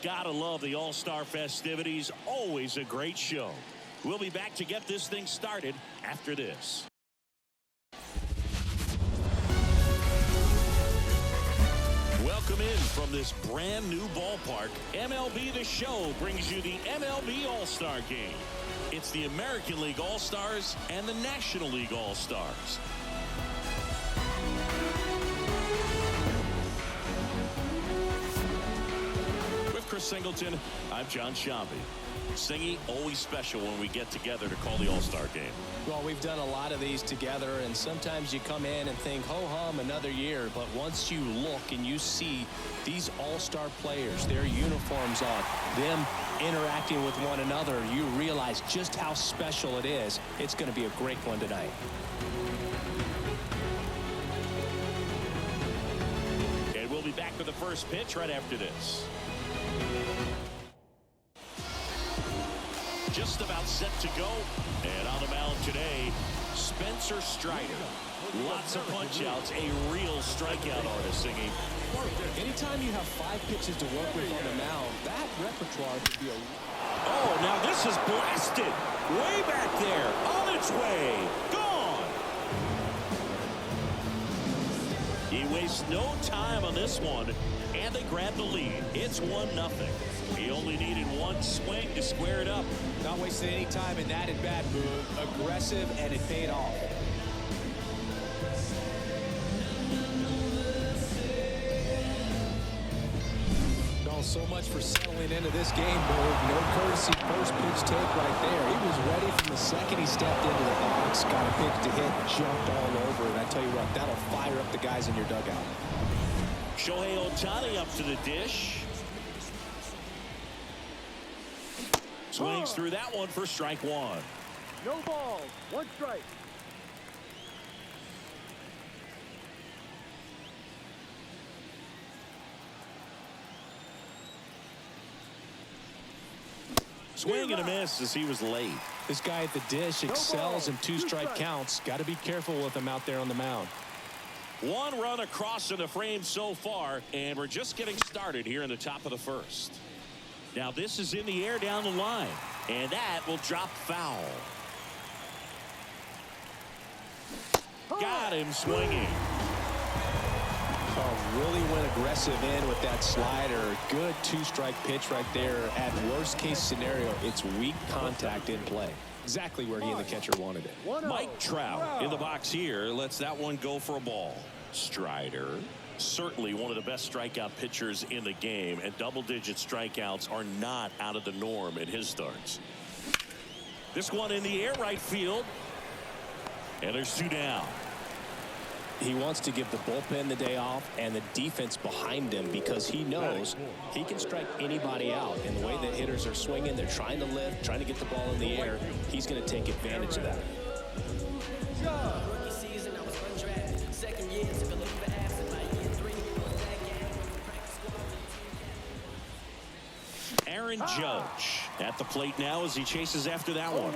Gotta love the All-Star festivities. Always a great show. We'll be back to get this thing started after this. Welcome in from this brand new ballpark. MLB The Show brings you the MLB All-Star Game. It's the American League All-Stars and the National League All-Stars. With Chris Singleton, I'm John Shambi. Singy, always special when we get together to call the All-Star Game. Well, we've done a lot of these together, and sometimes you come in and think, ho-hum, another year. But once you look and you see these All-Star players, their uniforms on, them interacting with one another, you realize just how special it is. It's going to be a great one tonight. And we'll be back with the first pitch right after this. Just about set to go. And on the mound today, Spencer Strider. Lots of punch-outs, a real strikeout artist, Singy. Anytime you have 5 pitches to work with on the mound, that repertoire could be a... Oh, now this is blasted. Way back there. On its way. Gone. He wastes no time on this one, and they grab the lead. It's 1-0. He only needed one swing to square it up. Not wasting any time in that at-bat move. Aggressive, and it paid off. Oh, so much for settling into this game move. No courtesy first pitch take right there. He was ready from the second he stepped into the box. Got a pitch to hit, jumped all over. And I tell you what, that'll fire up the guys in your dugout. Shohei Ohtani up to the dish. Swings through that one for strike one. No balls, 1 strike. Swing and a miss as he was late. This guy at the dish excels in 2-strike counts. Got to be careful with him out there on the mound. 1 run across in the frame so far, and we're just getting started here in the top of the first. Now this is in the air down the line, and that will drop foul. Got him swinging. Oh, really went aggressive in with that slider. Good 2-strike pitch right there. At worst case scenario, it's weak contact in play. Exactly where he and the catcher wanted it. Mike Trout in the box here lets that one go for a ball. Strider, certainly one of the best strikeout pitchers in the game, and double-digit strikeouts are not out of the norm in his starts. This one in the air right field, and there's 2 down. He wants to give the bullpen the day off and the defense behind him because he knows he can strike anybody out. And the way that hitters are swinging, they're trying to lift, trying to get the ball in the air. He's going to take advantage of that. Aaron Judge at the plate now as he chases after that one.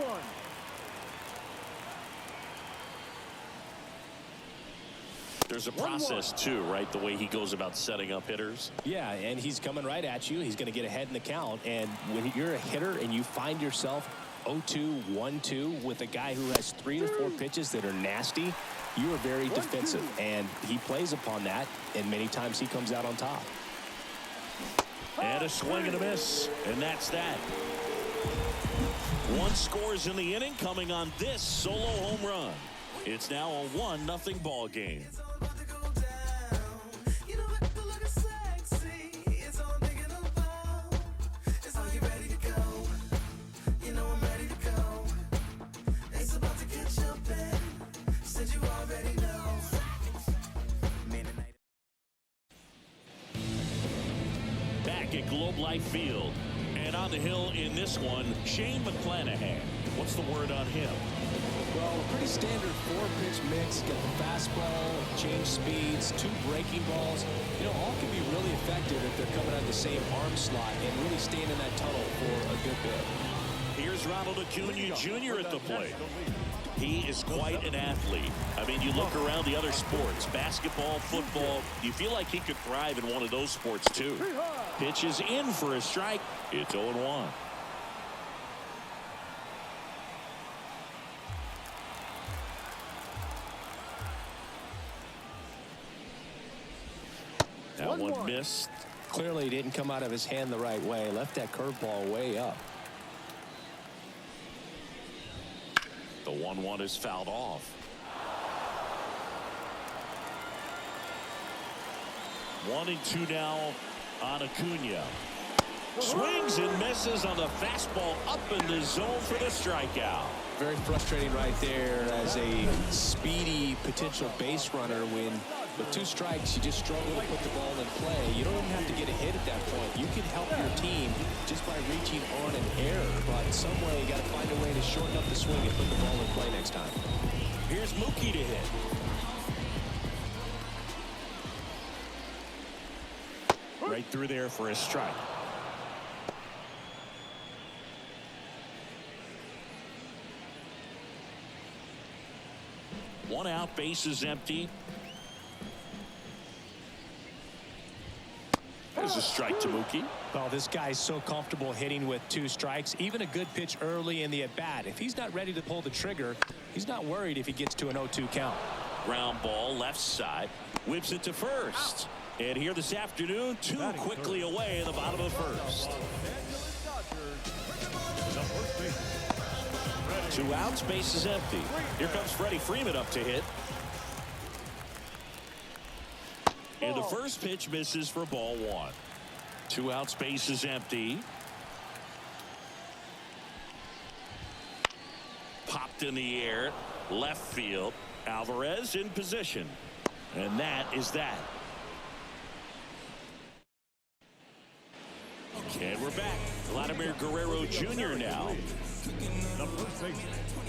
There's a process too, right? The way he goes about setting up hitters. Yeah, and he's coming right at you. He's going to get ahead in the count. And when you're a hitter and you find yourself 0-2, 1-2 with a guy who has 3 to 4 pitches that are nasty, you are very defensive. And he plays upon that, and many times he comes out on top. And a swing and a miss, and that's that. 1 scores in the inning coming on this solo home run. It's now a 1-0 ball game. Back at Globe Life Field, and on the hill in this one, Shane McClanahan. What's the word on him? Well, a pretty standard 4-pitch mix. Got the fastball, change speeds, 2 breaking balls. You know, all can be really effective if they're coming out of the same arm slot and really staying in that tunnel for a good bit. Here's Ronald Acuna Jr. at the plate. He is quite an athlete. I mean, you look around the other sports, basketball, football, you feel like he could thrive in one of those sports too. Pitch is in for a strike. It's 0-1. That one missed. Clearly didn't come out of his hand the right way. Left that curveball way up. The 1-1 is fouled off. 1-2 now on Acuna. Swings and misses on the fastball up in the zone for the strikeout. Very frustrating right there as a speedy potential base runner when with 2 strikes you just struggle to put the ball in play. You don't even have to get a hit at that point. You can help your team just by reaching on an error, but some way you got to find a way to shorten up the swing and put the ball in play next time. Here's Mookie to hit. Right through there for a strike. One out, base is empty. There's a strike to Mookie. Well, this guy's so comfortable hitting with 2 strikes. Even a good pitch early in the at-bat. If he's not ready to pull the trigger, he's not worried if he gets to an 0-2 count. Ground ball left side. Whips it to first. And here this afternoon, 2 quickly away in the bottom of the first. 2 outs, base is empty. Here comes Freddie Freeman up to hit. And the first pitch misses for ball 1. 2 outs, base is empty. Popped in the air, left field. Alvarez in position. And that is that. And we're back. Vladimir Guerrero Jr. now.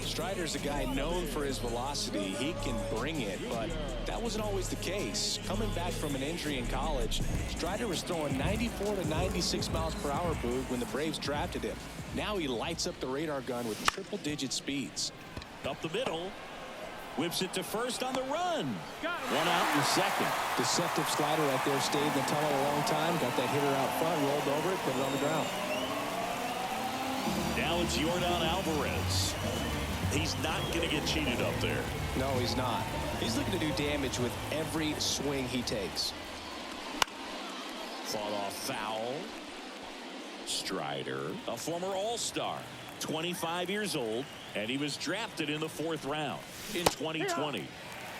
Strider's a guy known for his velocity. He can bring it, but that wasn't always the case. Coming back from an injury in college, Strider was throwing 94 to 96 miles per hour, Boog, when the Braves drafted him. Now he lights up the radar gun with triple-digit speeds. Up the middle. Whips it to first on the run. 1 out in second. Deceptive slider right there. Stayed in the tunnel a long time. Got that hitter out front. Rolled over it. Put it on the ground. Now it's Yordan Alvarez. He's not going to get cheated up there. No, he's not. He's looking to do damage with every swing he takes. Fought off foul. Strider, a former All-Star, 25 years old, and he was drafted in the 4th round in 2020.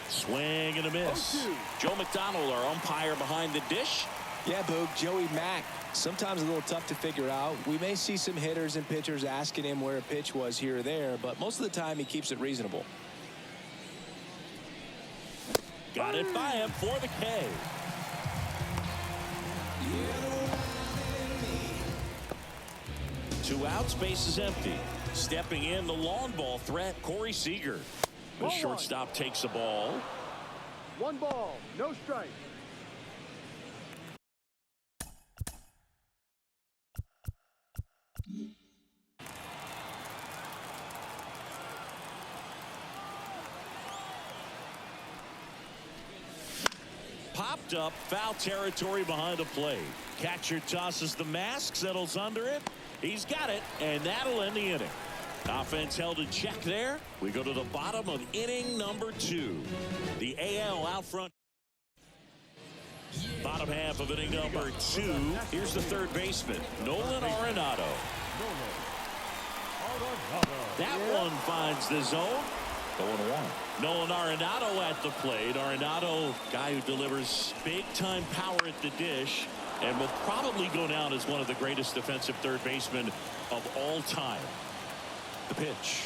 Swing and a miss. Joe McDonald, our umpire behind the dish. Yeah, Boog, Joey Mack, sometimes a little tough to figure out. We may see some hitters and pitchers asking him where a pitch was here or there, but most of the time he keeps it reasonable. Got it by him for the K. Two outs, base is empty. Stepping in, the long ball threat, Corey Seager. The shortstop takes the ball. 1 ball, no strike. Popped up, foul territory behind the plate. Catcher tosses the mask, settles under it. He's got it, and that'll end the inning. Offense held in check there. We go to the bottom of inning number 2. The AL out front. Bottom half of inning number 2. Here's the third baseman, Nolan Arenado. That one finds the zone. 0-1. Nolan Arenado at the plate. Arenado, guy who delivers big-time power at the dish and will probably go down as one of the greatest defensive third basemen of all time. The pitch.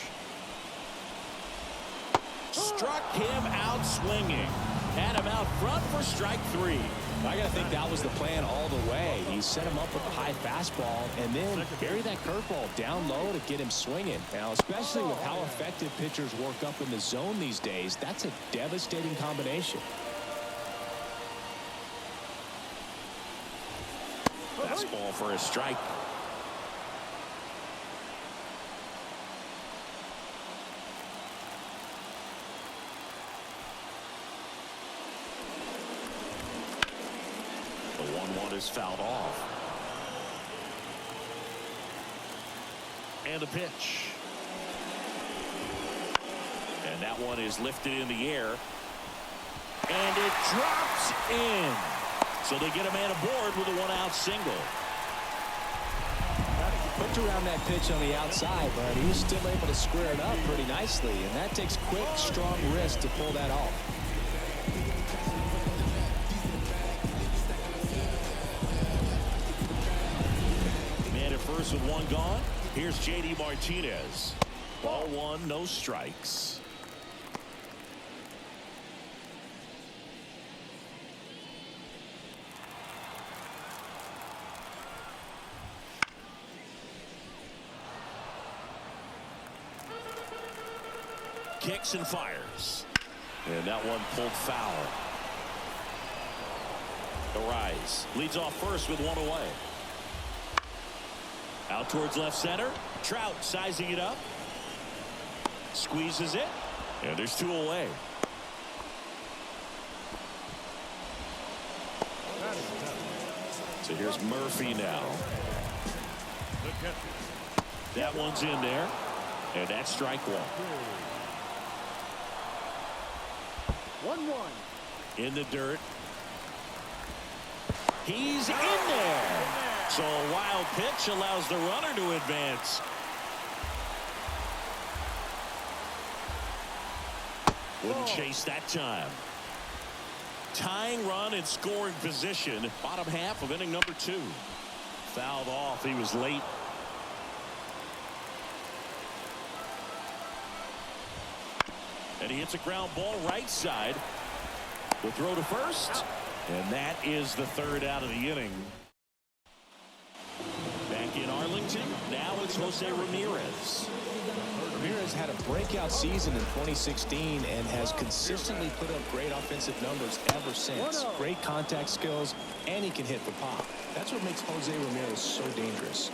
Struck him out swinging. Had him out front for strike 3. I got to think that was the plan all the way. He set him up with a high fastball and then bury that curveball down low to get him swinging. Now, especially with how effective pitchers work up in the zone these days, that's a devastating combination. Fastball for a strike. The 1-1 is fouled off. And a pitch. And that one is lifted in the air. And it drops in. So they get a man aboard with a one-out single. Put around that pitch on the outside, but he was still able to square it up pretty nicely. And that takes quick, strong wrist to pull that off. Man at first with one gone. Here's J.D. Martinez. Ball one, no strikes. Kicks and fires. And that one pulled foul. Arise leads off first with one away. Out towards left center. Trout sizing it up. Squeezes it. And there's two away. So here's Murphy now. That one's in there. And that's strike one. 1-1. In the dirt. He's in there. So a wild pitch allows the runner to advance. Wouldn't chase that time. Tying run in scoring position. Bottom half of inning number 2. Fouled off. He was late. And he hits a ground ball right side. The throw to first. And that is the third out of the inning. Back in Arlington. Now it's Jose Ramirez. Ramirez had a breakout season in 2016 and has consistently put up great offensive numbers ever since. Great contact skills, and he can hit the pop. That's what makes Jose Ramirez so dangerous.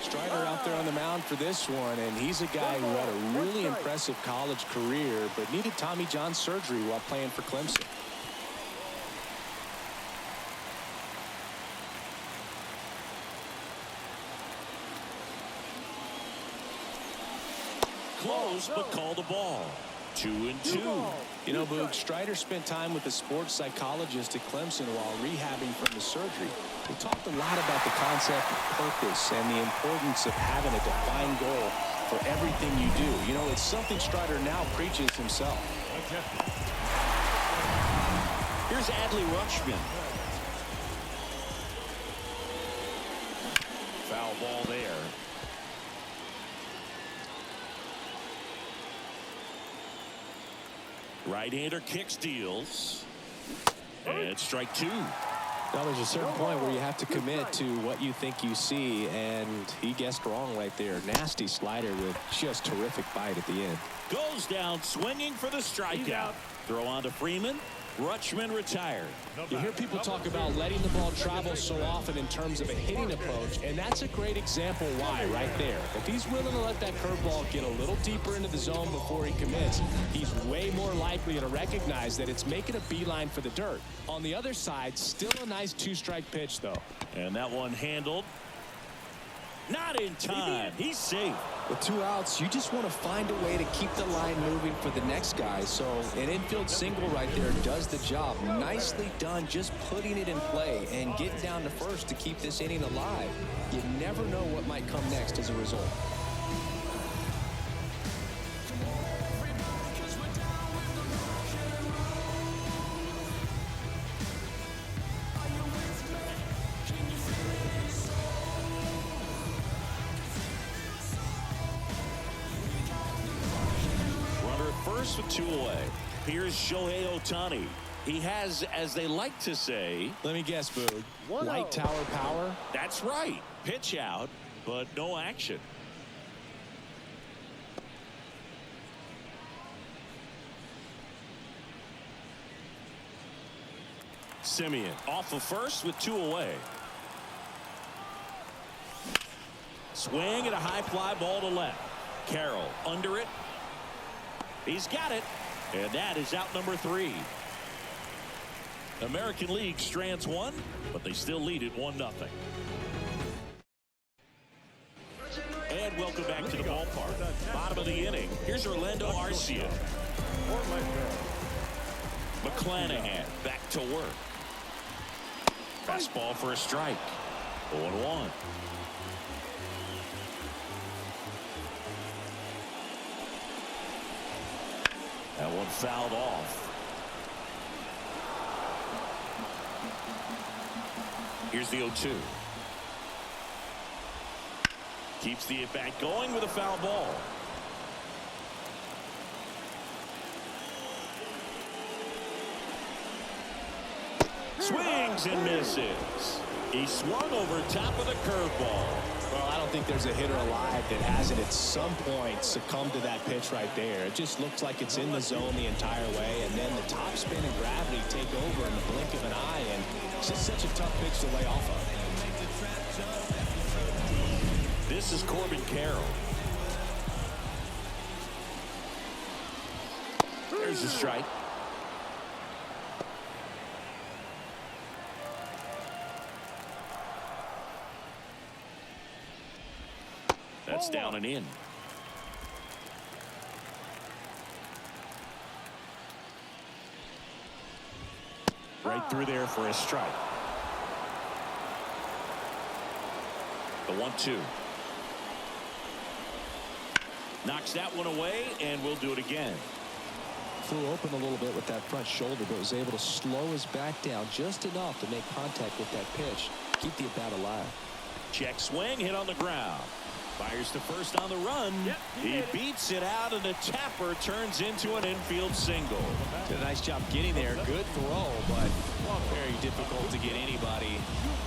Strider out there on the mound for this one, and he's a guy who had a really impressive college career but needed Tommy John surgery while playing for Clemson. Close, but called the ball. 2-2. You know, Boog, Strider spent time with a sports psychologist at Clemson while rehabbing from the surgery. We talked a lot about the concept of purpose and the importance of having a defined goal for everything you do. You know, it's something Strider now preaches himself. Here's Adley Rutschman. Foul ball there. Right-hander kicks, deals. And strike 2. Now, there's a certain point where you have to commit to what you think you see, and he guessed wrong right there. Nasty slider with just terrific bite at the end. Goes down swinging for the strikeout. Throw on to Freeman. Rutschman retired. You hear people talk about letting the ball travel so often in terms of a hitting approach, and that's a great example why right there. If he's willing to let that curveball get a little deeper into the zone before he commits, he's way more likely to recognize that it's making a beeline for the dirt. On the other side, still a nice 2-strike pitch, though. And that one handled. Not in time. He's safe. With 2 outs, you just want to find a way to keep the line moving for the next guy. So an infield single right there does the job. Nicely done, just putting it in play and getting down to first to keep this inning alive. You never know what might come next as a result. With 2 away. Here's Shohei Ohtani. He has, as they like to say, let me guess, Boog. Light tower power? That's right. Pitch out, but no action. Simeon off of first with 2 away. Swing and a high fly ball to left. Carroll under it. He's got it, and that is out number 3. American League strands one, but they still lead it 1-0. And welcome back to the ballpark. Bottom of the inning. Here's Orlando Arcia. McClanahan back to work. Fastball for a strike. 0-1. That one fouled off. Here's the 0-2. Keeps the at-bat going with a foul ball. Swings and misses. He swung over top of the curveball. Well, I don't think there's a hitter alive that hasn't at some point succumbed to that pitch right there. It just looks like it's in the zone the entire way, and then the top spin and gravity take over in the blink of an eye, and it's just such a tough pitch to lay off of. This is Corbin Carroll. There's a strike. That's down and in. Right through there for a strike. The 1-2. Knocks that one away, and we'll do it again. Flew open a little bit with that front shoulder, but was able to slow his back down just enough to make contact with that pitch. Keep the at-bat alive. Check swing, hit on the ground. Fires to first on the run. Yep, he beats it out, and the tapper turns into an infield single. Did a nice job getting there. Good throw, but very difficult to get anybody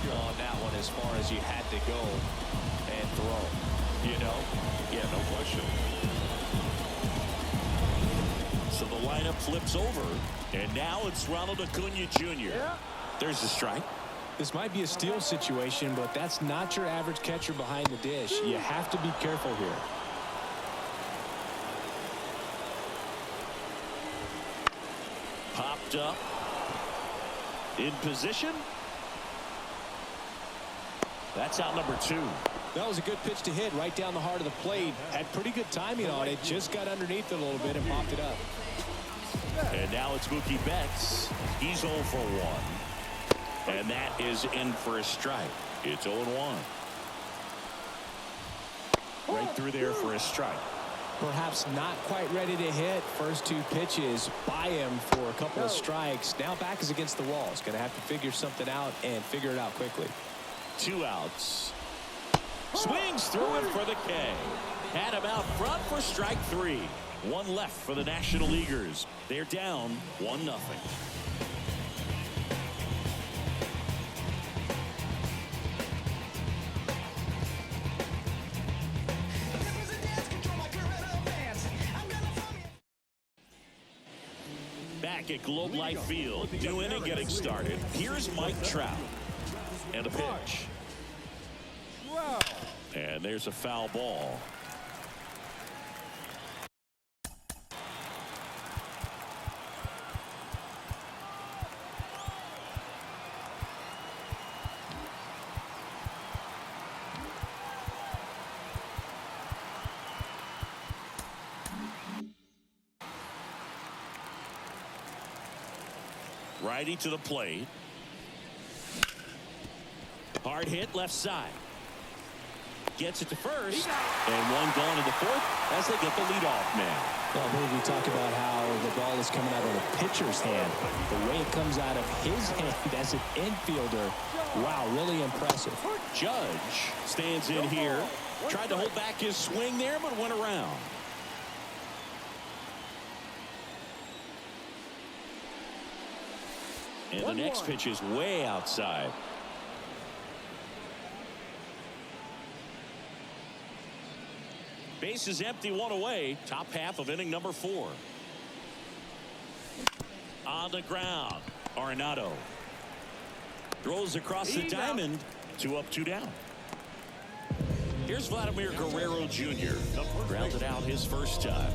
on that one as far as you had to go and throw. You know? Yeah, no question. So the lineup flips over, and now it's Ronald Acuna Jr. There's the strike. This might be a steal situation, but that's not your average catcher behind the dish. You have to be careful here. Popped up. In position. That's out number 2. That was a good pitch to hit right down the heart of the plate. Had pretty good timing on it. Just got underneath it a little bit and popped it up. And now it's Mookie Betts. He's 0 for 1. And that is in for a strike. It's 0-1. Right through there for a strike. Perhaps not quite ready to hit. First 2 pitches by him for a couple of strikes. Now back is against the wall. He's going to have to figure something out and figure it out quickly. 2 outs. Swings through it for the K. Had him out front for strike 3. 1 left for the National Leaguers. They're down 1-0. Back at Globe Life Field, new inning getting started. Here's Mike Trout. And a pitch. And there's a foul ball. Righty to the plate. Hard hit left side. Gets it to first. And 1 gone in the 4th as they get the leadoff man. Well, we talk about how the ball is coming out of the pitcher's hand. The way it comes out of his hand as an infielder. Wow, really impressive. Judge stands in here. Tried to hold back his swing there, but went around. And the next pitch is way outside. Base is empty, 1 away. Top half of inning number 4. On the ground, Arenado throws across the diamond. 2 up, 2 down. Here's Vladimir Guerrero Jr. Grounded out his first time.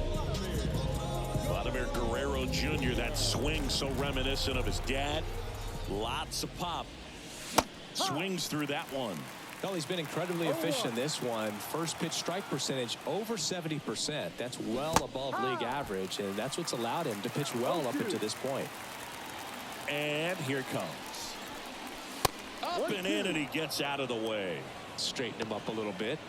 Vladimir Guerrero Jr., that swing so reminiscent of his dad. Lots of pop. Swings through that one. Well, he's been incredibly efficient in this one. First pitch strike percentage over 70%. That's well above league average, and that's what's allowed him to pitch well up until this point. And here it comes. Up and in, and he gets out of the way. Straighten him up a little bit.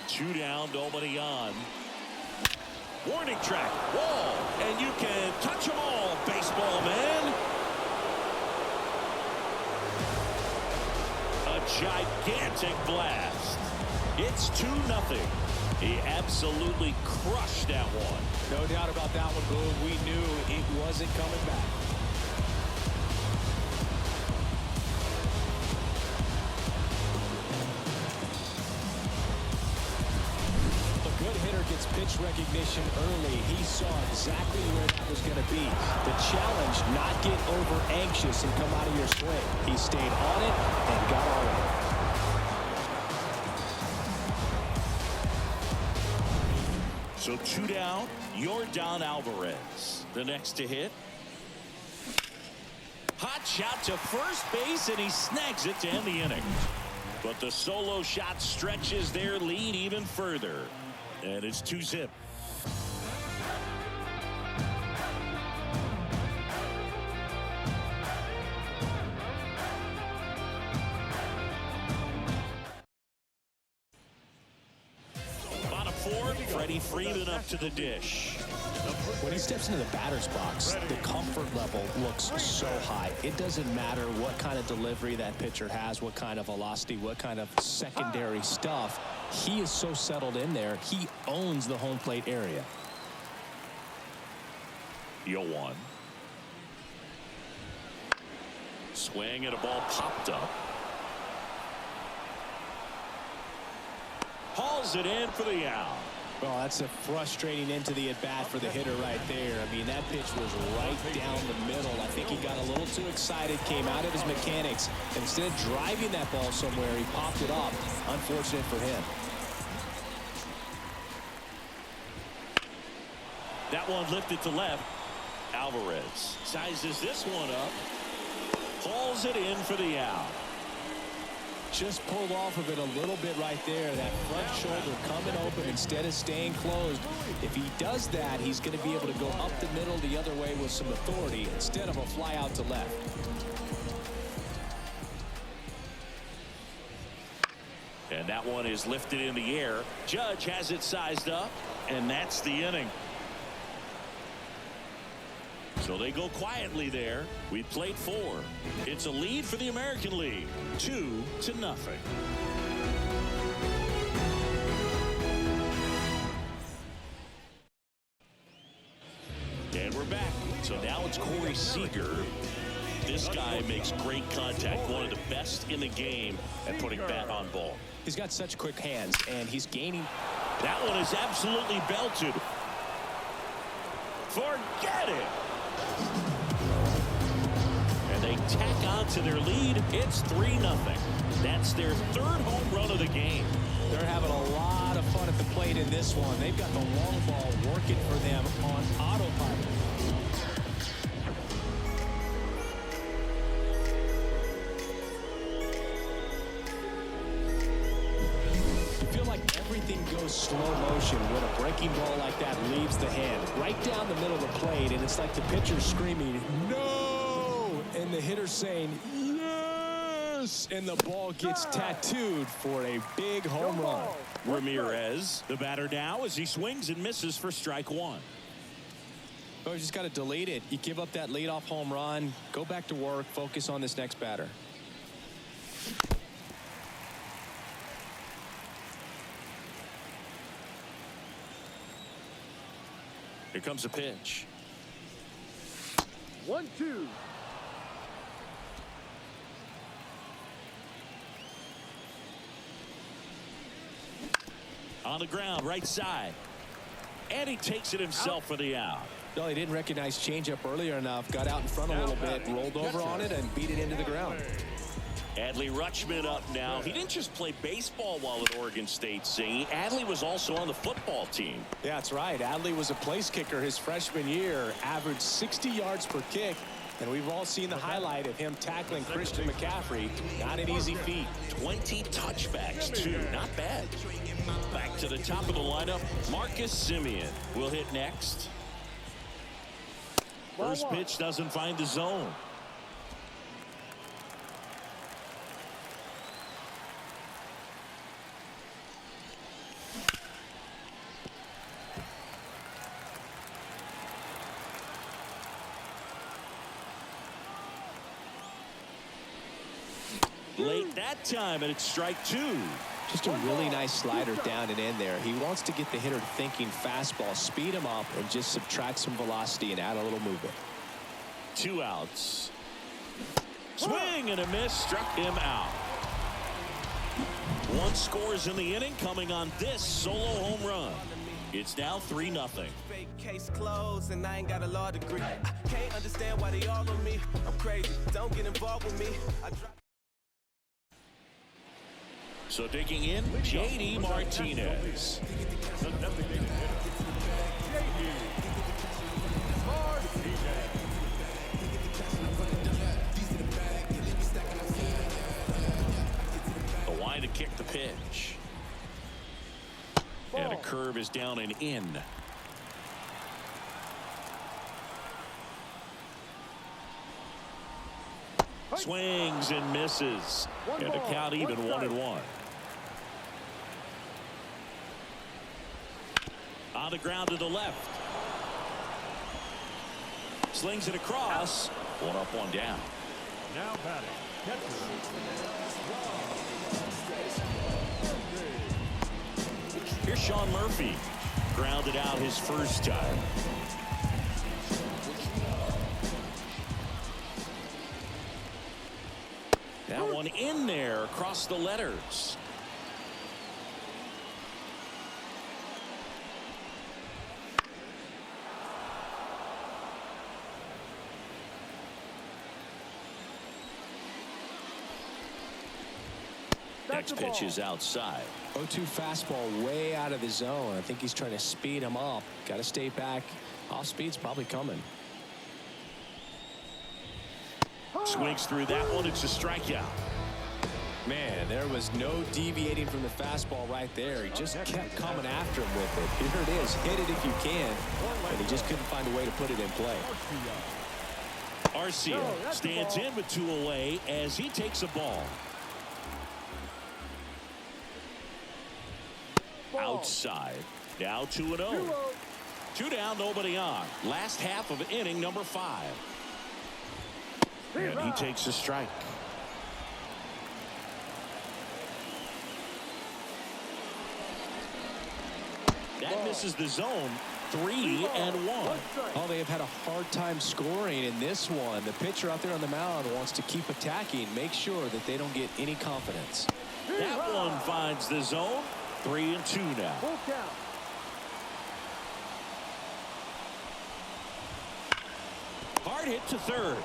Two down, nobody on. Warning track, wall, and you can touch them all, baseball man. A gigantic blast. It's 2-0. He absolutely crushed that one. No doubt about that one, Boone. We knew it wasn't coming back. Gets pitch recognition early. He saw exactly where that was going to be. The challenge, not get over anxious and come out of your swing. He stayed on it and got all of it. So 2 down. Yordan Alvarez, the next to hit. Hot shot to first base, and he snags it to end the inning. But the solo shot stretches their lead even further. And it's 2-0. Bottom 4, Freddie Freeman up to the dish. When he steps into the batter's box, the comfort level looks so high. It doesn't matter what kind of delivery that pitcher has, what kind of velocity, what kind of secondary stuff. He is so settled in there. He owns the home plate area. 0-1. Swing and a ball popped up. Hauls it in for the out. Well, that's a frustrating end to the at-bat for the hitter right there. I mean, that pitch was right down the middle. I think he got a little too excited, came out of his mechanics. Instead of driving that ball somewhere, he popped it up. Unfortunate for him. That one lifted to left. Alvarez sizes this one up. Hauls it in for the out. Just pulled off of it a little bit right there. That front shoulder coming open instead of staying closed. If he does that, he's going to be able to go up the middle the other way with some authority instead of a fly out to left. And that one is lifted in the air. Judge has it sized up, and that's the inning. So they go quietly there. We played 4. It's a lead for the American League, 2-0. And we're back. So now it's Corey Seager. This guy makes great contact. One of the best in the game at putting bat on ball. He's got such quick hands, and he's gaining. That one is absolutely belted. Forget it. And they tack on to their lead. It's 3-0. That's their 3rd home run of the game. They're having a lot of fun at the plate in this one. They've got the long ball working for them on autopilot. You feel like everything goes slow motion when a breaking ball like that leaves the hand right down the middle of the plate, and it's like the pitcher screaming, "No!" and the hitter saying, "Yes!" and the ball gets tattooed for a big home run. Ramirez, the batter now, as he swings and misses for strike 1. Oh, you just got to delete it. You give up that leadoff home run, go back to work, focus on this next batter. Here comes a pitch. 1-2. On the ground, right side. And he takes it himself for the out. No, he didn't recognize changeup earlier enough. Got out in front a little bit, rolled over on it, and beat it into the ground. Adley Rutschman up now. He didn't just play baseball while at Oregon State, Singh. Adley was also on the football team. Yeah, that's right. Adley was a place kicker his freshman year, averaged 60 yards per kick. And we've all seen the highlight of him tackling Christian McCaffrey. Not an easy feat. 20 touchbacks, too. Not bad. Back to the top of the lineup, Marcus Simeon will hit next. First pitch doesn't find the zone. Late that time, and it's strike two. Just a really nice slider down and in there. He wants to get the hitter thinking fastball, speed him up, and just subtract some velocity and add a little movement. 2 outs. Swing and a miss, struck him out. 1 scores in the inning, coming on this solo home run. It's now 3-0. Case closed and I ain't got a law degree. I can't understand why they all on me. I'm crazy. Don't get involved with me. So digging in, J.D. Martinez. A line to kick the pitch. And a curve is down and in. Swings and misses. And a count even 1-1. On the ground to the left. Slings it across. 1 up, 1 down. Now batting. Here's Sean Murphy. Grounded out his first time. That one in there across the letters. Next pitch is outside. 0-2 fastball way out of the zone. I think he's trying to speed him up. Got to stay back. Off speed's probably coming. Swings through that one. It's a strikeout. Man, there was no deviating from the fastball right there. He just kept coming after him with it. Here it is. Hit it if you can. But he just couldn't find a way to put it in play. Arcia stands in with 2 away as he takes a ball. Outside. Now 2-0. 2 down, nobody on. Last half of inning number 5. And he takes a strike. That misses the zone. 3-1. Oh, they have had a hard time scoring in this one. The pitcher out there on the mound wants to keep attacking, make sure that they don't get any confidence. That one finds the zone. 3-2 now. Hard hit to third.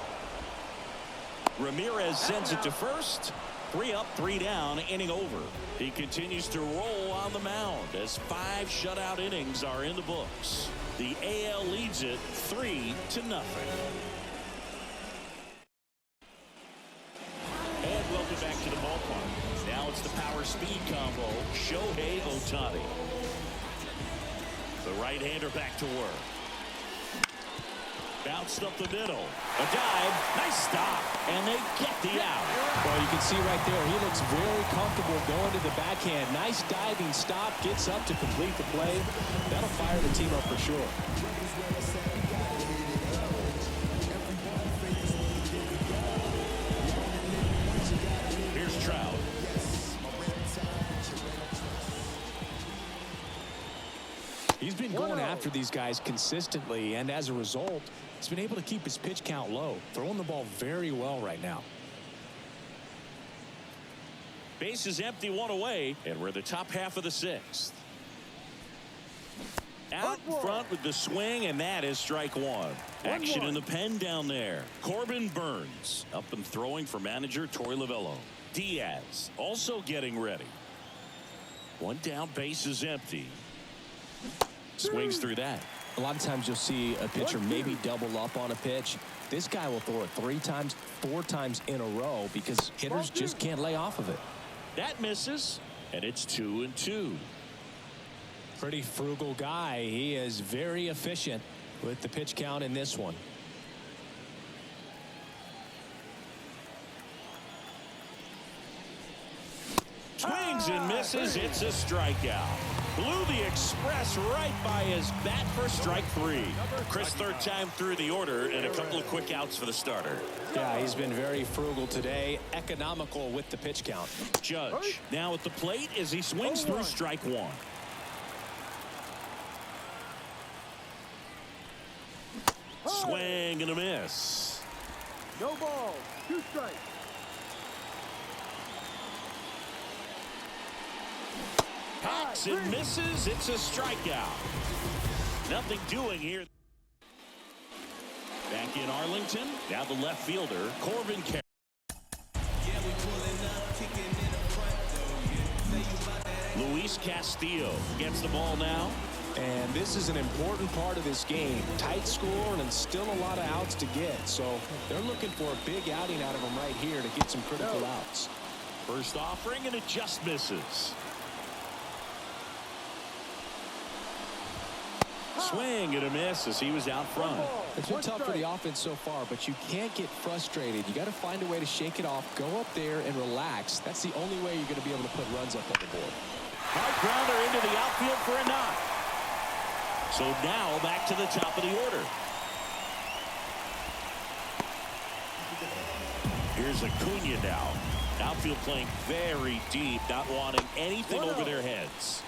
Ramirez sends it to first. 3 up, 3 down, inning over. He continues to roll on the mound as 5 shutout innings are in the books. The AL leads it 3-0. And welcome back to the ballpark. Now it's the power speed combo. Shohei Ohtani. The right-hander back to work. Bounced up the middle. A dive. Nice stop. And they get the out. Well, you can see right there, he looks very comfortable going to the backhand. Nice diving stop. Gets up to complete the play. That'll fire the team up for sure. Here's Trout. He's been going after these guys consistently, and as a result, he's been able to keep his pitch count low, throwing the ball very well right now. Base is empty, 1 away, and we're the top half of the 6th. Out in front with the swing, and that is strike 1. Action in the pen down there. Corbin Burns up and throwing for manager Torey Lovullo. Diaz also getting ready. One down, base is empty. Swings through that. A lot of times you'll see a pitcher maybe double up on a pitch. This guy will throw it 3 times, 4 times in a row because hitters just can't lay off of it. That misses, and it's 2-2. Pretty frugal guy. He is very efficient with the pitch count in this one. Swings and misses. It's a strikeout. Blew the express right by his bat for strike 3. Chris, third time through the order and a couple of quick outs for the starter. Yeah, he's been very frugal today. Economical with the pitch count. Judge now at the plate as he swings through strike 1. Swing and a miss. No ball. 2 strikes. Hacks and misses. It's a strikeout. Nothing doing here. Back in Arlington. Now the left fielder, Corbin Carroll. Luis Castillo gets the ball now. And this is an important part of this game. Tight score and still a lot of outs to get. So they're looking for a big outing out of him right here to get some critical outs. First offering and it just misses. Swing and a miss as he was out front. It's been tough for the offense so far, but you can't get frustrated. You got to find a way to shake it off, go up there and relax. That's the only way you're going to be able to put runs up on the board. Hard grounder into the outfield for a knock. So now back to the top of the order. Here's Acuna now. Outfield playing very deep, not wanting anything over their heads.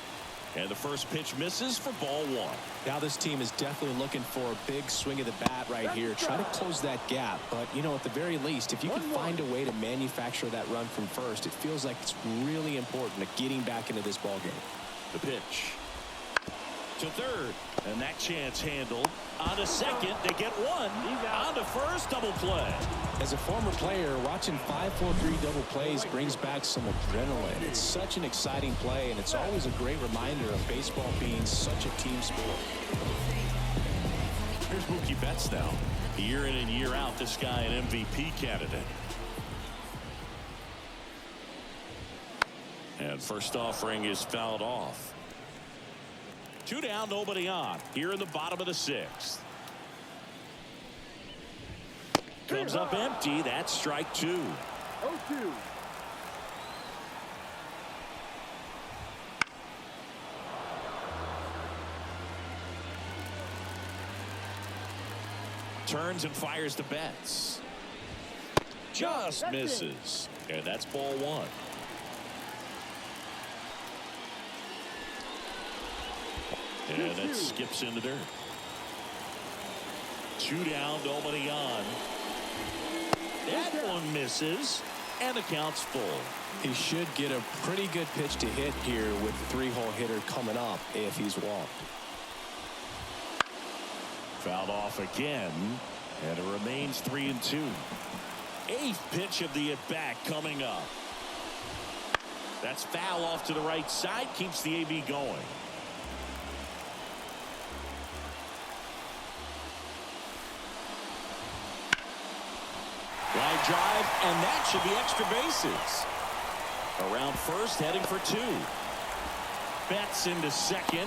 And the first pitch misses for ball 1. Now this team is definitely looking for a big swing of the bat right here. Try to close that gap. But, you know, at the very least, if you can find a way to manufacture that run from first, it feels like it's really important to getting back into this ball game. The pitch to third, and that chance handled. On to second, they get 1. On to first, double play. As a former player, watching 5-4-3 double plays brings back some adrenaline. It's such an exciting play, and it's always a great reminder of baseball being such a team sport. Here's Mookie Betts now. Year in and year out, this guy an MVP candidate. And first offering is fouled off. 2 down, nobody on. Here in the bottom of the 6th. Comes up empty. That's strike 2. 0-2. Turns and fires to Betts. Just misses. And that's ball 1. And that skips in the dirt. 2 down, nobody on. That one misses, and the count's full. He should get a pretty good pitch to hit here with the 3-hole hitter coming up if he's walked. Fouled off again, and it remains 3-2. 8th pitch of the at-bat coming up. That's foul off to the right side, keeps the AB going. Line drive, and that should be extra bases. Around first, heading for 2. Betts into second.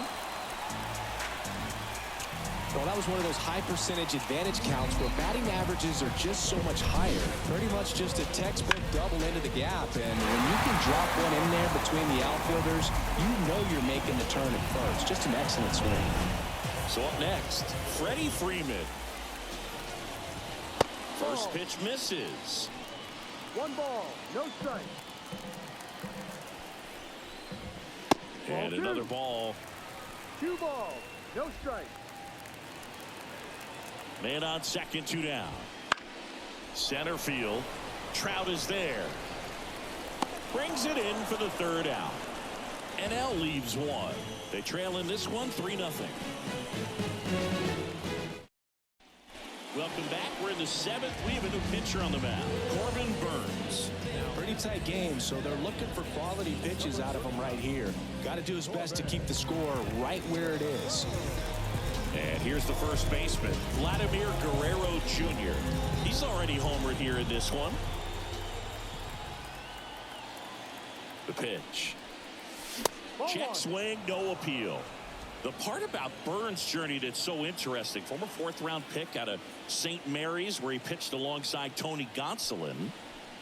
Well, that was one of those high percentage advantage counts where batting averages are just so much higher. Pretty much just a textbook double into the gap. And when you can drop one in there between the outfielders, you know you're making the turn at first. Just an excellent swing. So up next, Freddie Freeman. First pitch misses. 1 ball, no strike. And another ball. 2 balls, no strike. Man on second, 2 down. Center field. Trout is there. Brings it in for the 3rd out. NL leaves 1. They trail in this one 3-0. Welcome back. We're in the 7th. We have a new pitcher on the mound, Corbin Burns. Pretty tight game, so they're looking for quality pitches out of him right here. Got to do his best to keep the score right where it is. And here's the first baseman, Vladimir Guerrero Jr. He's already homered here in this one. The pitch. Check swing, no appeal. The part about Burns' journey that's so interesting, former 4th-round pick out of St. Mary's, where he pitched alongside Tony Gonsolin.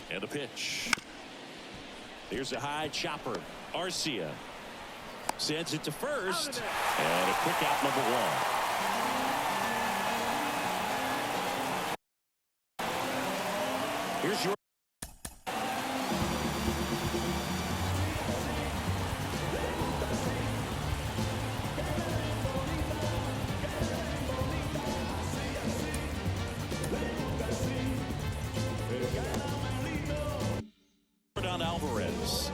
And the pitch. Here's a high chopper. Arcia sends it to first. And a quick out, number 1. Here's your Alvarez.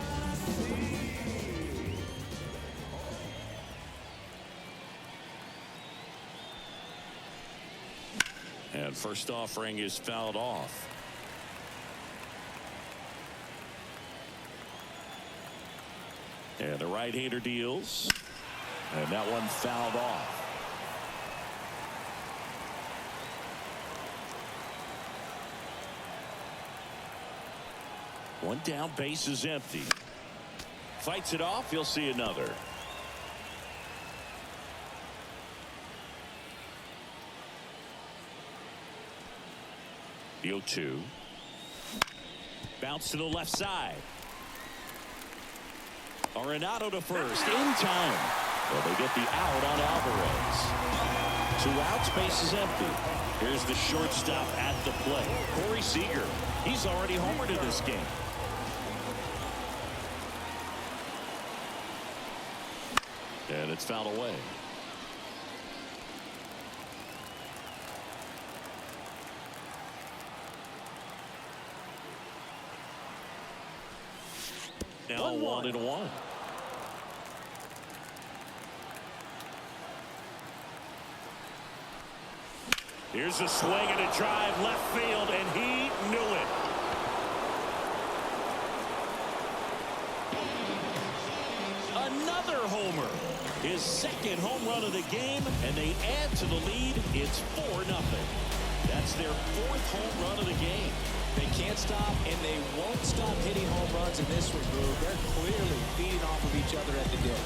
And first offering is fouled off. And the right-hander deals. And that one fouled off. One down, base is empty. Fights it off, you'll see another. The 0-2. Bounce to the left side. Arenado to first, in time. Well, they get the out on Alvarez. 2 outs, base is empty. Here's the shortstop at the plate, Corey Seager. He's already homered in this game. And it's fouled away. Now 1-1. Here's a swing and a drive left field, and he knew it. Another homer. His 2nd home run of the game, and they add to the lead. It's 4-0. That's their 4th home run of the game. They can't stop, and they won't stop hitting home runs in this one, Drew. They're clearly feeding off of each other at the dip.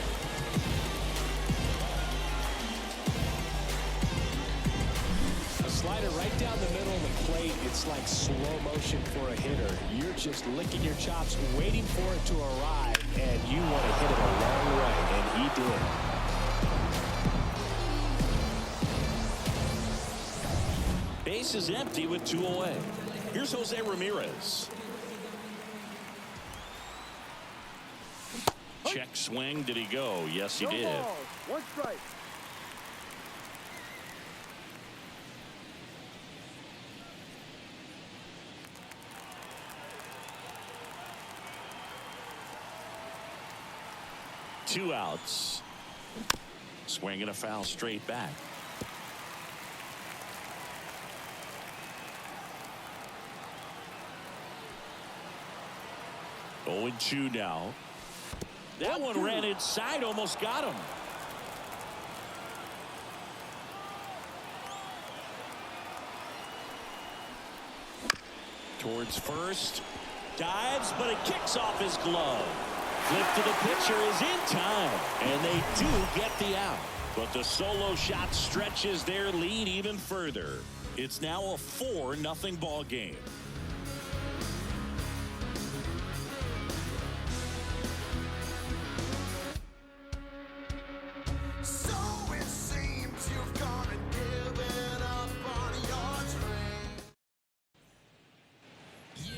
A slider right down the middle of the plate. It's like slow motion for a hitter. You're just licking your chops, waiting for it to arrive, and you want to hit it a long way, and he did. Base is empty with 2 away. Here's Jose Ramirez. Check swing. Did he go? Yes, he did. Balls, 1 strike. Two outs. Swing and a foul straight back. Oh, 0-2 now. That one ran inside, almost got him. Towards first. Dives, but it kicks off his glove. Flip to the pitcher is in time, and they do get the out. But the solo shot stretches their lead even further. It's now a 4-0 ball game.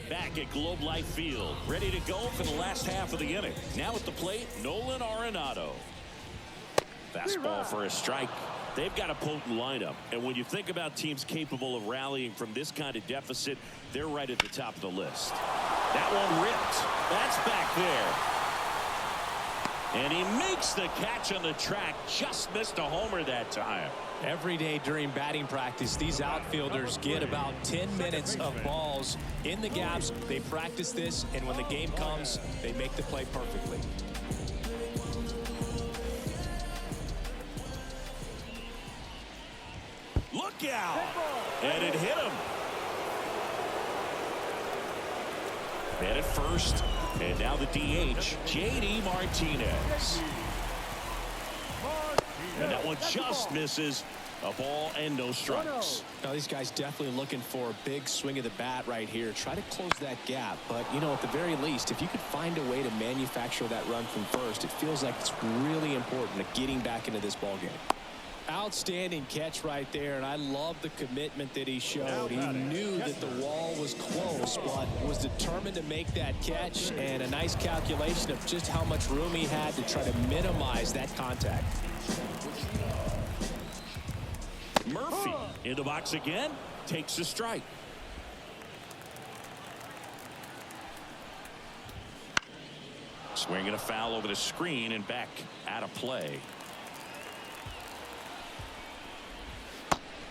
Back at Globe Life Field, ready to go for the last half of the inning. Now at the plate, Nolan Arenado. Fastball for a strike. They've got a potent lineup, and when you think about teams capable of rallying from this kind of deficit, they're right at the top of the list. That one ripped. That's back there. And he makes the catch on the track. Just missed a homer that time. Every day during batting practice, these outfielders get about 10 minutes of balls in the gaps. They practice this, and when the game comes, they make the play perfectly. Look out! And it hit him. And at first, and now the DH, J.D. Martinez. And that one just misses. A ball and no strikes. Now these guys definitely looking for a big swing of the bat right here. Try to close that gap. But, you know, at the very least, if you could find a way to manufacture that run from first, it feels like it's really important to getting back into this ball game. Outstanding catch right there, and I love the commitment that he showed. He knew that the wall was close, but was determined to make that catch, and a nice calculation of just how much room he had to try to minimize that contact. Murphy in the box again, takes a strike. Swinging a foul over the screen and back out of play.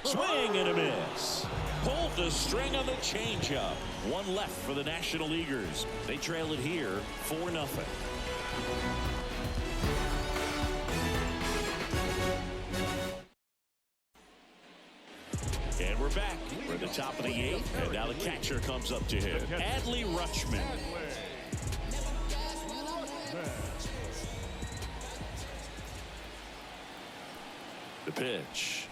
Swing and a miss. Pulled the string on the changeup. One left for the National Leaguers. They trail it here 4-0. And we're back. We're at the top of the 8th, and now the catcher comes up to him. Adley Rutschman. The pitch.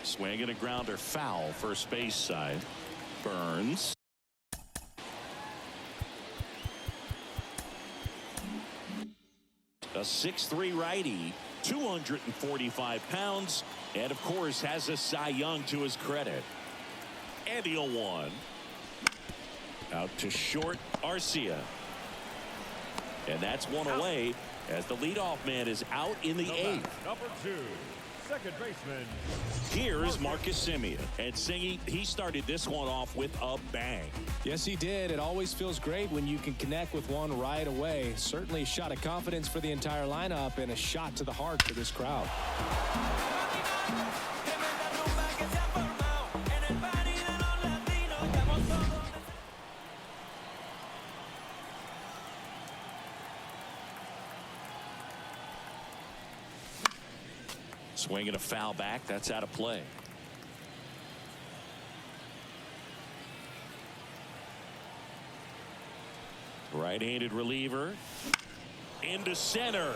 Swing and a grounder foul, first base side. Burns. A 6'3" righty, 245 pounds, and of course has a Cy Young to his credit. And the 0-1. Out to short, Arcia. And that's one away as the leadoff man is out in the 8th. Number 2, second baseman. Here's Marcus Semien. And Singy, he started this one off with a bang. Yes, he did. It always feels great when you can connect with one right away. Certainly a shot of confidence for the entire lineup and a shot to the heart for this crowd. Swinging a foul back. That's out of play. Right-handed reliever. Into center.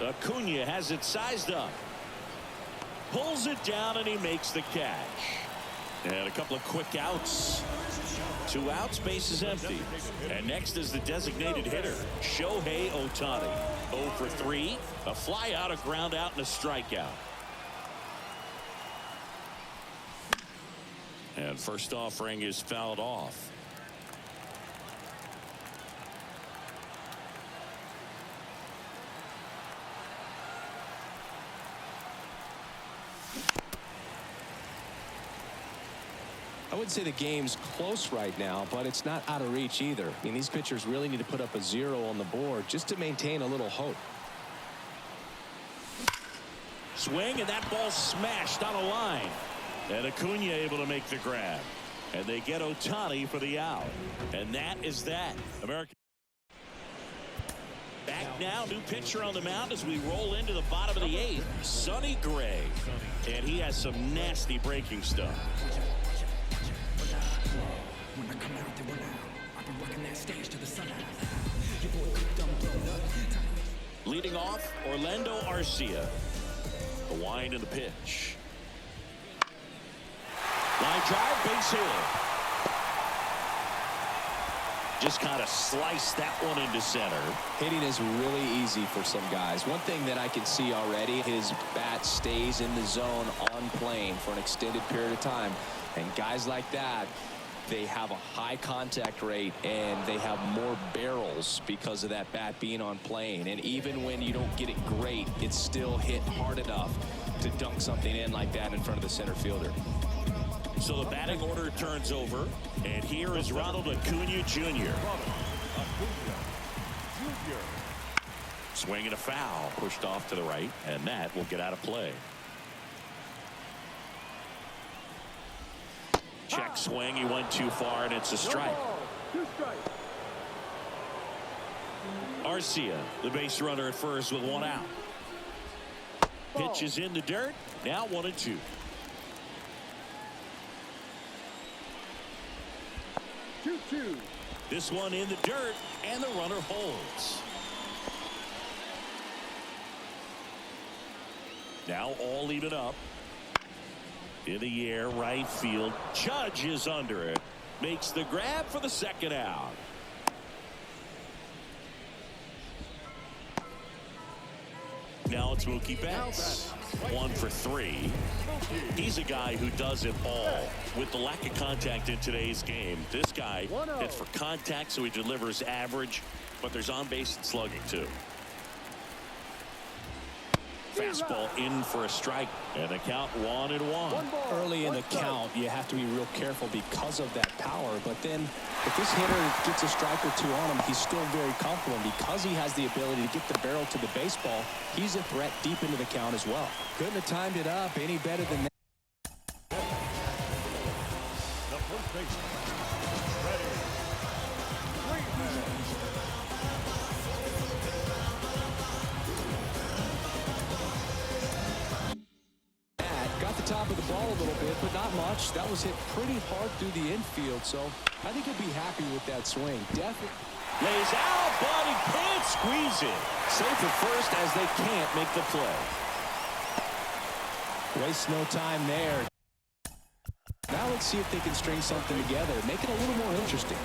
Acuna has it sized up. Pulls it down and he makes the catch. And a couple of quick outs. 2 outs, base is empty. And next is the designated hitter, Shohei Ohtani. 0 for 3, a fly out, a ground out, and a strikeout. And first offering is fouled off. I would say the game's close right now, but it's not out of reach either. I mean, these pitchers really need to put up a 0 on the board just to maintain a little hope. Swing, and that ball smashed on a line. And Acuna able to make the grab. And they get Ohtani for the out. And that is that. American. Back now, new pitcher on the mound as we roll into the bottom of the 8th. Sonny Gray. And he has some nasty breaking stuff. Leading off, Orlando Arcia. The wind and the pitch. Line drive, base hit. Just kind of sliced that one into center. Hitting is really easy for some guys. One thing that I can see already, his bat stays in the zone on plane for an extended period of time. And guys like that, they have a high contact rate and they have more barrels because of that bat being on plane. And even when you don't get it great, it's still hit hard enough to dunk something in like that in front of the center fielder. So the batting order turns over, and here is Ronald Acuna Jr. Swinging a foul, pushed off to the right, and that will get out of play. Check swing. He went too far, and it's a strike. No ball, 2 strikes. Arcia, the base runner at first with 1 out. Pitch is in the dirt. Now 1-2. This one in the dirt, and the runner holds. Now all even up. In the air, right field. Judge is under it. Makes the grab for the 2nd out. Now it's Mookie Betts. 1 for 3. He's a guy who does it all. With the lack of contact in today's game, this guy hits for contact, so he delivers average, but there's on-base and slugging too. Fastball in for a strike, and the count 1-1. Early in the count, you have to be real careful because of that power. But then if this hitter gets a strike or 2 on him, he's still very comfortable. And because he has the ability to get the barrel to the baseball, he's a threat deep into the count as well. Couldn't have timed it up any better than that. The first baseman. Ready. Got the top of the ball a little bit, but not much. That was hit pretty hard through the infield, so I think he'll be happy with that swing. Definitely. Lays out, but he can't squeeze it. Safe at first as they can't make the play. Waste no time there. Now let's see if they can string something together, make it a little more interesting.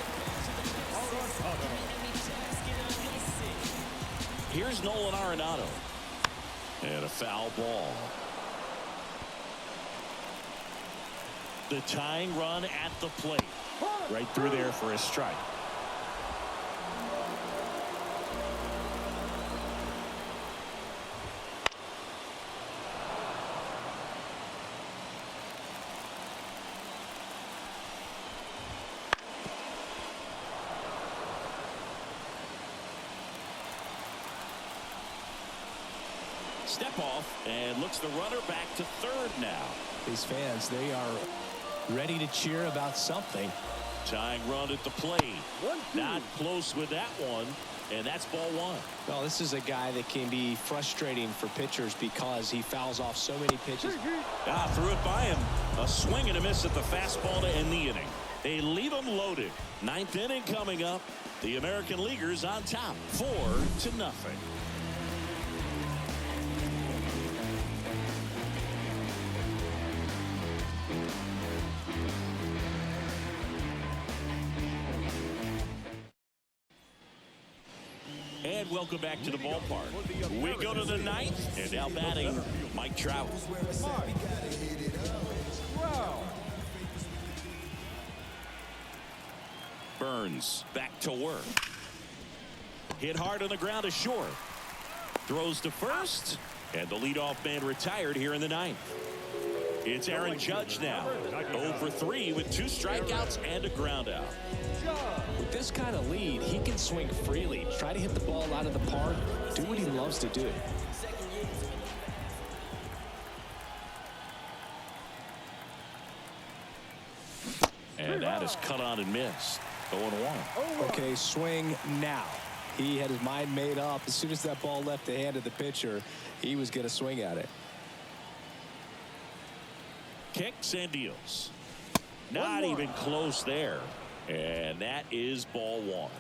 Here's Nolan Arenado. And a foul ball. The tying run at the plate. Right through there for a strike. Step off, and looks the runner back to 3rd now. These fans, they are ready to cheer about something. Tying run at the plate. Not close with that one, and that's ball 1. Well, this is a guy that can be frustrating for pitchers because he fouls off so many pitches. Threw it by him. A swing and a miss at the fastball to end the inning. They leave him loaded. 9th inning coming up. The American Leaguers on top, 4-0. And welcome back to the ballpark. We go to the 9th, and now batting Mike Trout. Burns back to work. Hit hard on the ground to short. Throws to first, and the leadoff man retired here in the 9th. It's Aaron Judge now. 0 for 3 with 2 strikeouts and a ground out. With this kind of lead, he can swing freely, try to hit the ball out of the park, do what he loves to do. And that is cut on and missed. 0-1. Okay, swing now. He had his mind made up. As soon as that ball left the hand of the pitcher, he was going to swing at it. Kicks and deals. Not even close there. And that is ball 1.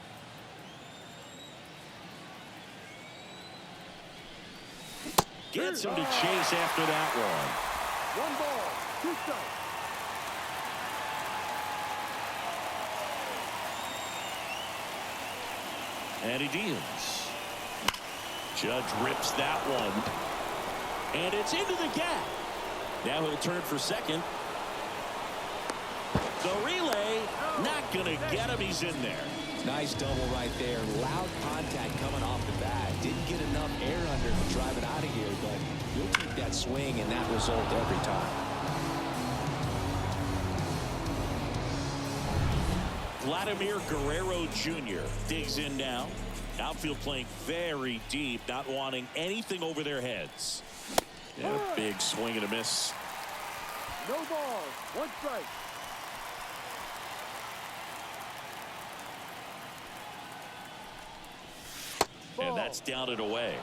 Gets him to chase after that one. 1 ball, 2 strikes. And he deals. Judge rips that one. And it's into the gap. Now he'll turn for second. The relay, not going to get him. He's in there. Nice double right there. Loud contact coming off the bat. Didn't get enough air under to drive it out of here, but you'll keep that swing and that result every time. Vladimir Guerrero Jr. digs in now. Outfield playing very deep, not wanting anything over their heads. And a big swing and a miss. No balls, 1 strike. And that's down and away.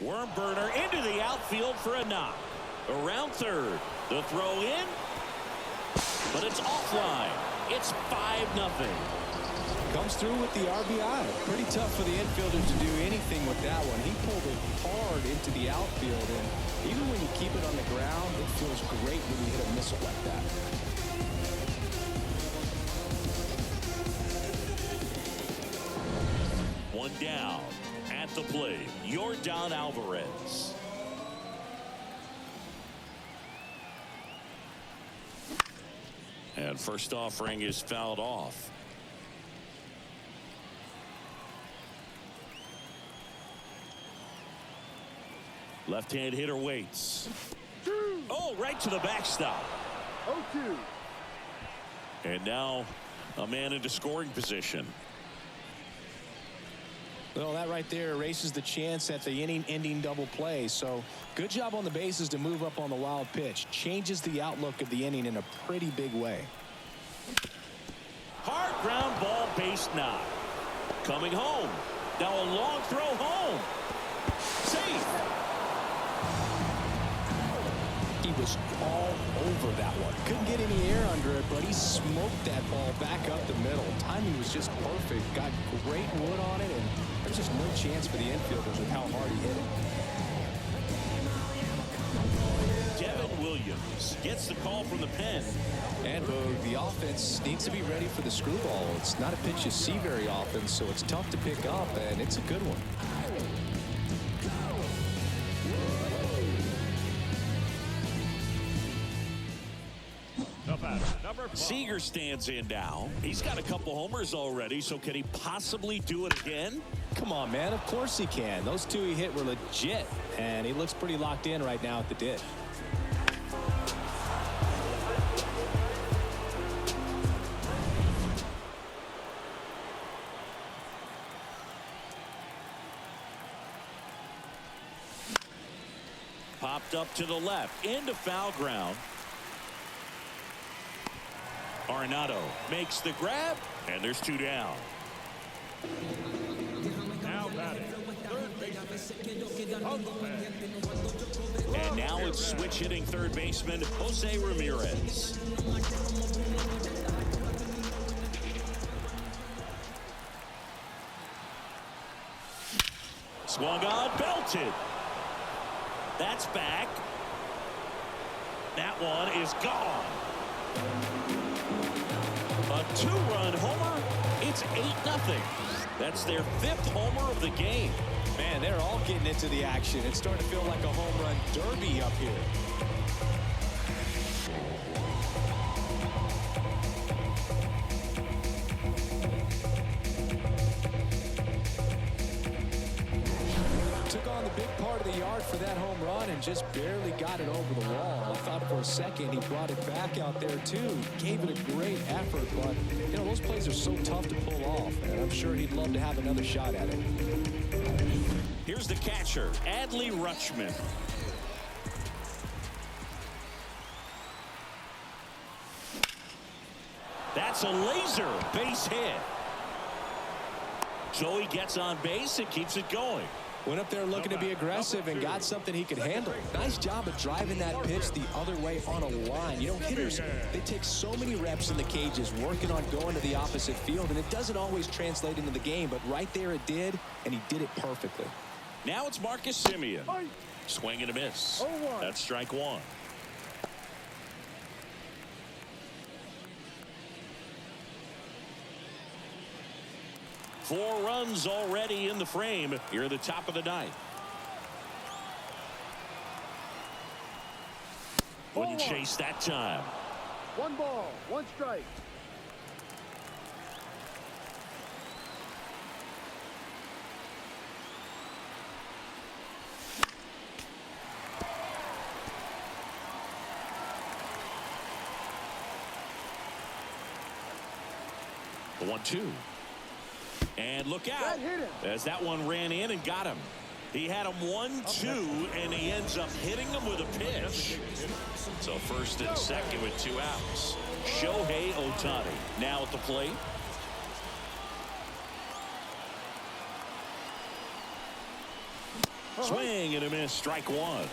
Worm burner into the outfield for a knock. Around third. The throw in. But it's offline. It's 5-0. Comes through with the RBI. Pretty tough for the infielders to do anything with that one. He pulled it hard into the outfield. And even when you keep it on the ground, it feels great when you hit a missile like that. One down. At the plate, Yordan Alvarez. And first offering is fouled off. Left-hand hitter waits. Oh, right to the backstop. 0-2. And now a man into scoring position. Well, that right there erases the chance at the inning-ending double play. So good job on the bases to move up on the wild pitch. Changes the outlook of the inning in a pretty big way. Hard ground ball, base knock. Coming home. Now a long throw home. Safe. He was all over that one. Couldn't get any air under it, but he smoked that ball back up the middle. Timing was just perfect. Got great wood on it, and there's just no chance for the infielders with how hard he hit it. Devin Williams gets the call from the pen. And Boog, the offense needs to be ready for the screwball. It's not a pitch you see very often, so it's tough to pick up, and it's a good one. Seager stands in now. He's got a couple homers already, so can he possibly do it again? Come on, man. Of course he can. Those two he hit were legit, and he looks pretty locked in right now at the dish. Popped up to the left into foul ground. Arenado makes the grab, and there's two down. Now batting, third baseman. And now it's switch hitting third baseman Jose Ramirez. Swung on, belted. That's back. That one is gone. A two-run homer. It's 8-0. That's their 5th homer of the game. Man, they're all getting into the action. It's starting to feel like a home run derby up here. Took on the big part of the yard for that home run and just barely got it over the wall. I thought for a second he brought it back out there too. Gave it a great effort, but you know those plays are so tough to pull off, and I'm sure he'd love to have another shot at it. Here's the catcher, Adley Rutschman. That's a laser base hit. So he gets on base and keeps it going. Went up there looking to be aggressive and got something he could handle. Nice job of driving that pitch the other way on a line. You know, hitters, they take so many reps in the cages working on going to the opposite field, and it doesn't always translate into the game, but right there it did, and he did it perfectly. Now it's Marcus Semien. Swing and a miss. That's strike one. Four runs already in the frame here at the top of the ninth. Wouldn't chase that time. 1 ball, 1 strike. The 1-2. And look out as that one ran in and got him. He had him 1-2 and he ends up hitting him with a pitch. So So first and second with 2 outs. Shohei Ohtani now at the plate. Swing and a miss. Strike one.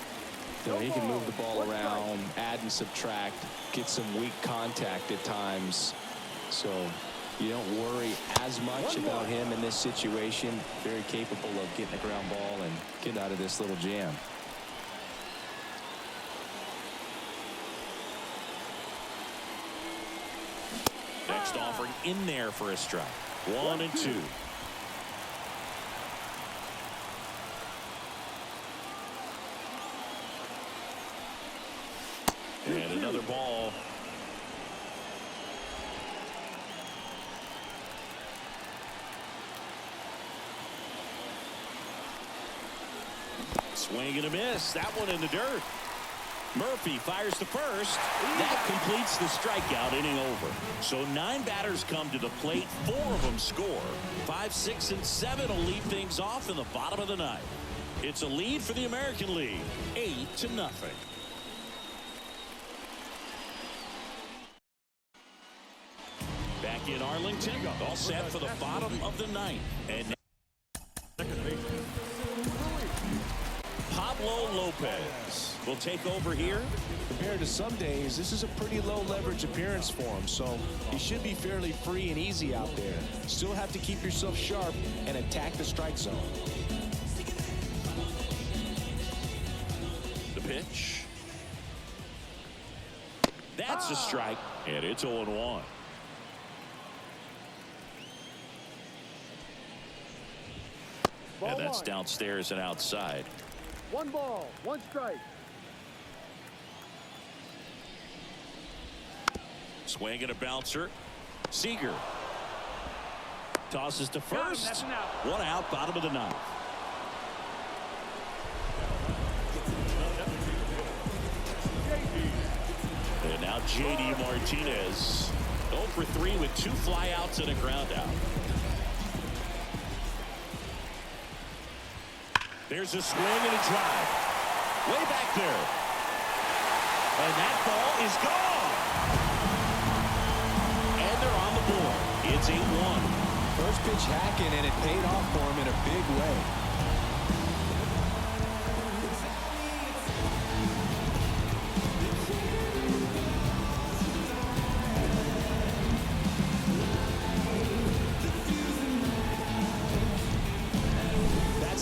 You know, he can move the ball around, add and subtract, get some weak contact at times. So you don't worry as much about him in this situation. Very capable of getting a ground ball and getting out of this little jam. Next offering in there for a strike. 1-2. And another ball. Swing and a miss. That one in the dirt. Murphy fires to first. That completes the strikeout. Inning over. So 9 batters come to the plate. 4 of them score. 5, 6, and 7 will lead things off in the bottom of the 9th. It's a lead for the American League. 8-0. Back in Arlington. All set for the bottom of the 9th. And Pablo Lopez will take over here. Compared to some days, this is a pretty low leverage appearance for him, so he should be fairly free and easy out there. Still have to keep yourself sharp and attack the strike zone. The pitch. That's a strike, and it's 0-1. And that's downstairs and outside. 1 ball, 1 strike. Swing and a bouncer. Seager tosses to first. 1 out, bottom of the 9th. And now J.D. Martinez 0 for 3 with 2 flyouts and a ground out. There's a swing and a drive. Way back there. And that ball is gone. And they're on the board. It's 8-1. First pitch hacking, and it paid off for him in a big way.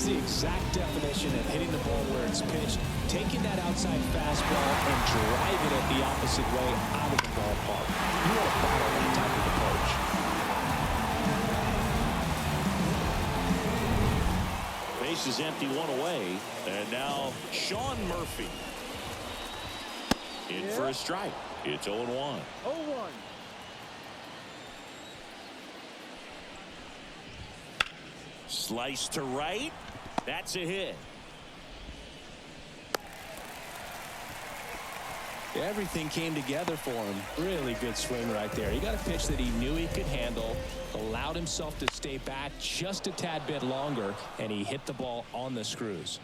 The exact definition of hitting the ball where it's pitched, taking that outside fastball and driving it the opposite way out of the ballpark. You want to follow that type of approach. Base is empty, 1 away, and now Sean Murphy in for a strike. It's 0-1. 0-1. Slice to right. That's a hit. Everything came together for him. Really good swing right there. He got a pitch that he knew he could handle, allowed himself to stay back just a tad bit longer, and he hit the ball on the screws.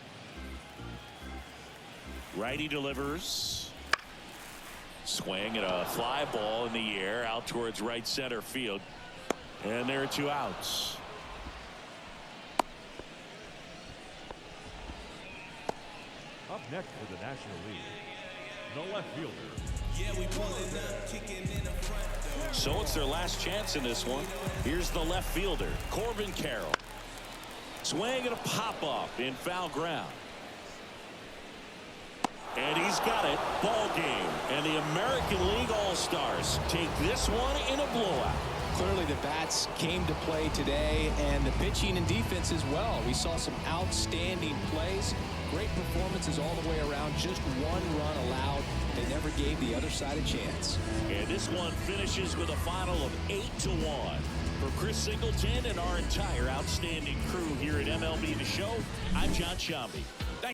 Righty delivers. Swing and a fly ball in the air out towards right center field. And there are 2 outs. Up next for the National League, the left fielder. So it's their last chance in this one. Here's the left fielder, Corbin Carroll. Swing and a pop-up in foul ground. And he's got it. Ball game. And the American League All-Stars take this one in a blowout. Clearly the bats came to play today, and the pitching and defense as well. We saw some outstanding plays. Great performances all the way around. Just 1 run allowed. They never gave the other side a chance. And this one finishes with a final of 8-1. For Chris Singleton and our entire outstanding crew here at MLB The Show, I'm John Shambi.